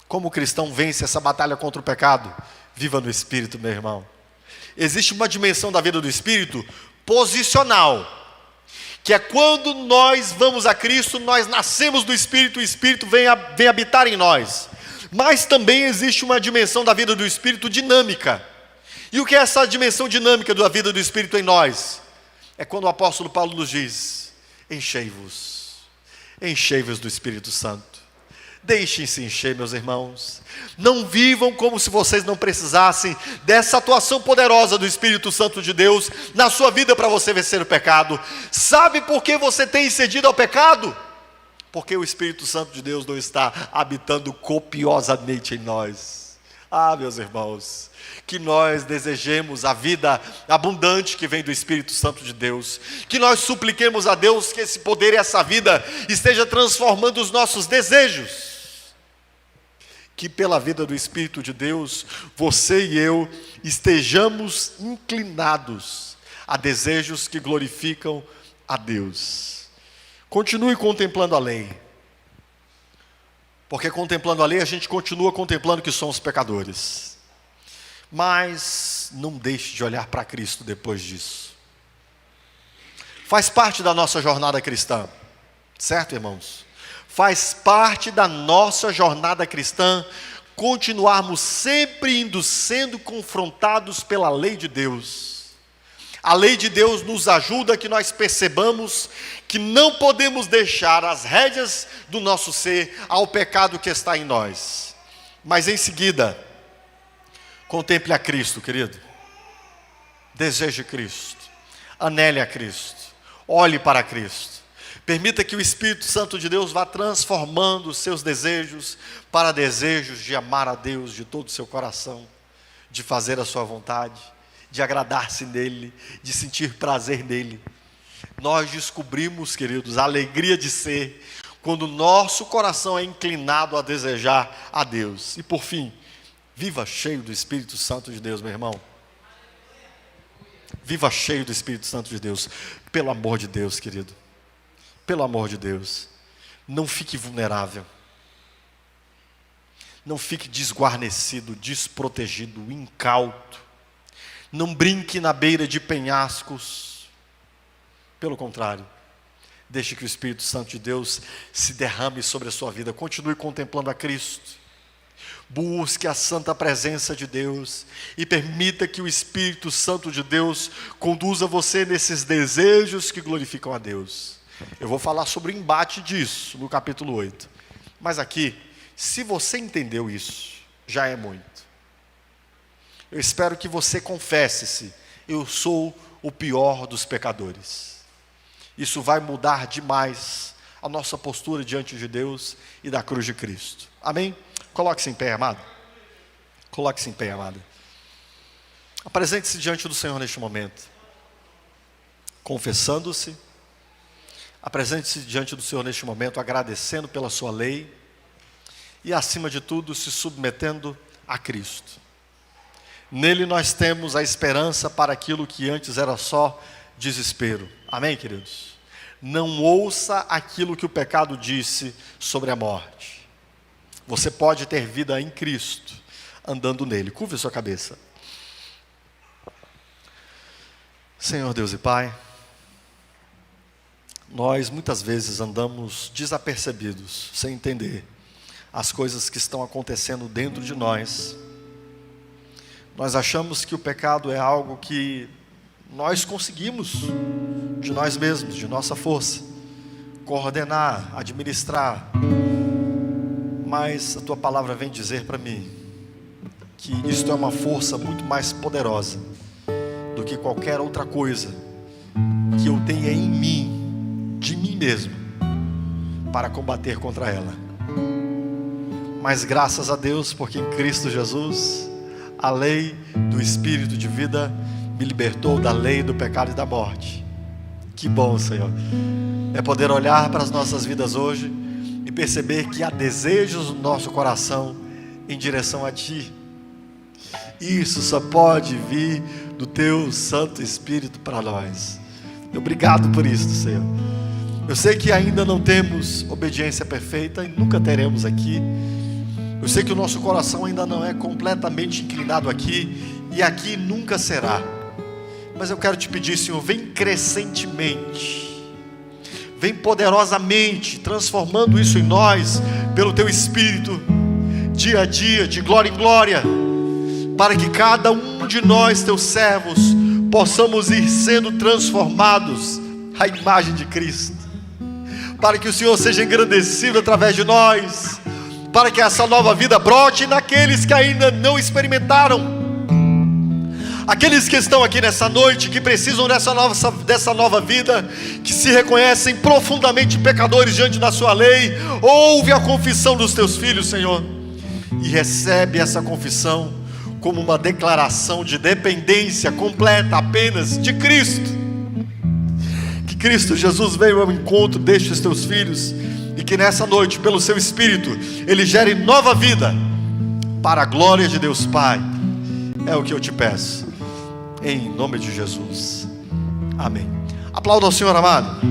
Como o cristão vence essa batalha contra o pecado? Viva no Espírito, meu irmão. Existe uma dimensão da vida do Espírito posicional, que é quando nós vamos a Cristo, nós nascemos do Espírito, o Espírito vem habitar em nós. Mas também existe uma dimensão da vida do Espírito dinâmica. E o que é essa dimensão dinâmica da vida do Espírito em nós? É quando o apóstolo Paulo nos diz: enchei-vos do Espírito Santo. Deixem-se encher, meus irmãos. Não vivam como se vocês não precisassem dessa atuação poderosa do Espírito Santo de Deus na sua vida para você vencer o pecado. Sabe por que você tem cedido ao pecado? Porque o Espírito Santo de Deus não está habitando copiosamente em nós. Ah, meus irmãos, que nós desejemos a vida abundante que vem do Espírito Santo de Deus, que nós supliquemos a Deus que esse poder e essa vida esteja transformando os nossos desejos, que pela vida do Espírito de Deus, você e eu estejamos inclinados a desejos que glorificam a Deus. Continue contemplando a lei, porque contemplando a lei a gente continua contemplando que somos pecadores. Mas não deixe de olhar para Cristo depois disso. Faz parte da nossa jornada cristã, certo, irmãos? Faz parte da nossa jornada cristã continuarmos sempre sendo confrontados pela lei de Deus. A lei de Deus nos ajuda a que nós percebamos que não podemos deixar as rédeas do nosso ser ao pecado que está em nós. Mas em seguida, contemple a Cristo, querido. Deseje Cristo. Anele a Cristo. Olhe para Cristo. Permita que o Espírito Santo de Deus vá transformando os seus desejos para desejos de amar a Deus de todo o seu coração, de fazer a sua vontade, de agradar-se nele, de sentir prazer nele. Nós descobrimos, queridos, a alegria de ser quando o nosso coração é inclinado a desejar a Deus. E por fim, viva cheio do Espírito Santo de Deus, meu irmão. Viva cheio do Espírito Santo de Deus. Pelo amor de Deus, querido. Pelo amor de Deus. Não fique vulnerável. Não fique desguarnecido, desprotegido, incauto. Não brinque na beira de penhascos. Pelo contrário, deixe que o Espírito Santo de Deus se derrame sobre a sua vida. Continue contemplando a Cristo. Busque a santa presença de Deus e permita que o Espírito Santo de Deus conduza você nesses desejos que glorificam a Deus. Eu vou falar sobre o embate disso no capítulo 8. Mas aqui, se você entendeu isso, já é muito. Eu espero que você confesse-se: eu sou o pior dos pecadores. Isso vai mudar demais a nossa postura diante de Deus e da cruz de Cristo. Amém? Coloque-se em pé, amado. Coloque-se em pé, amado. Apresente-se diante do Senhor neste momento, confessando-se. Apresente-se diante do Senhor neste momento, agradecendo pela sua lei e, acima de tudo, se submetendo a Cristo. Nele nós temos a esperança para aquilo que antes era só desespero. Amém, queridos? Não ouça aquilo que o pecado disse sobre a morte. Você pode ter vida em Cristo, andando nele. Curve a sua cabeça. Senhor Deus e Pai, nós muitas vezes andamos desapercebidos, sem entender as coisas que estão acontecendo dentro de nós. Nós achamos que o pecado é algo que nós conseguimos, de nós mesmos, de nossa força, coordenar, administrar. Mas a Tua palavra vem dizer para mim que isto é uma força muito mais poderosa do que qualquer outra coisa que eu tenha em mim, de mim mesmo, para combater contra ela. Mas graças a Deus, porque em Cristo Jesus, a lei do Espírito de vida me libertou da lei do pecado e da morte. Que bom, Senhor, é poder olhar para as nossas vidas hoje e perceber que há desejos no nosso coração em direção a Ti. Isso só pode vir do Teu Santo Espírito para nós. Obrigado por isso, Senhor. Eu sei que ainda não temos obediência perfeita e nunca teremos aqui. Eu sei que o nosso coração ainda não é completamente inclinado aqui e aqui nunca será. Mas eu quero te pedir, Senhor, vem crescentemente, vem poderosamente, transformando isso em nós, pelo Teu Espírito, dia a dia, de glória em glória, para que cada um de nós, Teus servos, possamos ir sendo transformados à imagem de Cristo, para que o Senhor seja engrandecido através de nós, para que essa nova vida brote naqueles que ainda não experimentaram. Aqueles que estão aqui nessa noite, que precisam dessa nova vida, que se reconhecem profundamente pecadores diante da Sua lei, ouve a confissão dos Teus filhos, Senhor, e recebe essa confissão como uma declaração de dependência completa apenas de Cristo. Que Cristo Jesus veio ao encontro destes Teus filhos, e que nessa noite, pelo Seu Espírito, Ele gere nova vida, para a glória de Deus Pai. É o que eu te peço, em nome de Jesus. Amém. Aplauda ao Senhor, amado.